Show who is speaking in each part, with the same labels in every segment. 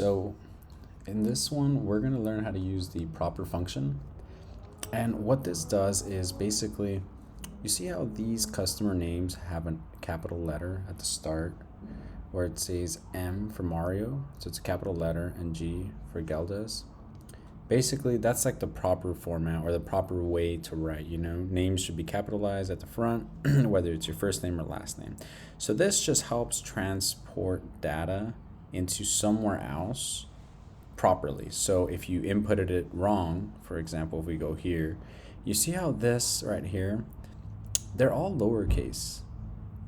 Speaker 1: So in this one, we're going to learn how to use the proper function. And what this does is basically, you see how these customer names have a capital letter at the start where it says M for Mario, so it's a capital letter, and G for Geldes. Basically, that's like the proper format or the proper way to write. Names should be capitalized at the front, whether it's your first name or last name. So this just helps transport data into somewhere else properly. So if you inputted it wrong, for example, if we go here, you see how this right here, they're all lowercase.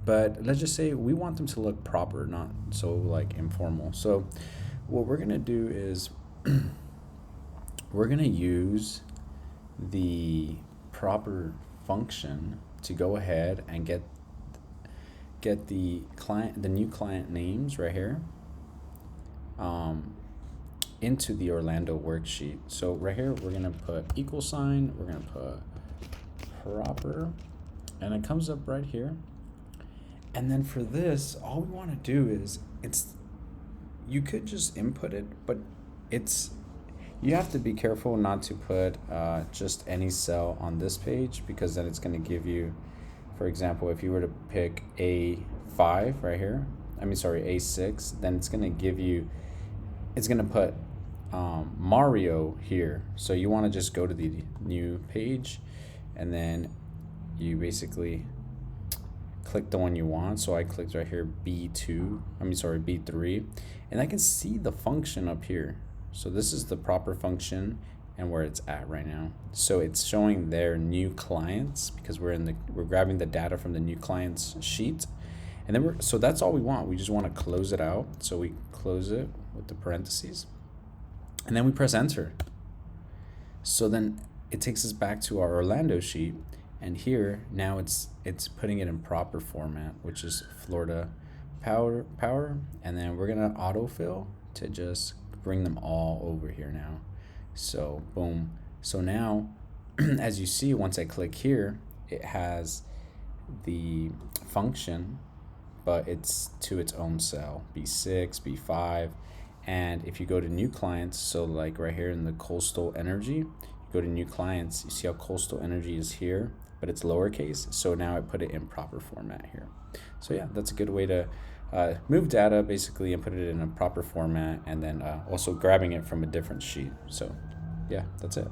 Speaker 1: But let's just say we want them to look proper, not so like informal. So what we're gonna do is we're gonna use the proper function to go ahead and get the new client names right here into the Orlando worksheet. So right here we're gonna put equal sign, we're gonna put proper, and it comes up right here. And then for this, all we want to do is you could just input it, but you have to be careful not to put just any cell on this page, because then it's going to give you, for example, if you were to pick A5 right here, A6, then it's going to put Mario here. So you want to just go to the new page, and then you click the one you want. So I clicked right here, B3, and I can see the function up here. So this is the proper function and where it's at right now. So it's showing their new clients because we're grabbing the data from the new clients sheet. And then so that's all we want. We just want to close it out. So we close it with the parentheses, and then we press enter. So then it takes us back to our Orlando sheet, and here now it's putting it in proper format, which is Florida power, and then we're gonna autofill to just bring them all over here now. So boom. So now as you see, once I click here, it has the function, but it's to its own cell, B6, B5. And if you go to new clients, so like right here in the coastal energy, you go to new clients, you see how coastal energy is here, but it's lowercase. So now I put it in proper format here. So yeah, that's a good way to move data basically and put it in a proper format, and then also grabbing it from a different sheet. So yeah, that's it.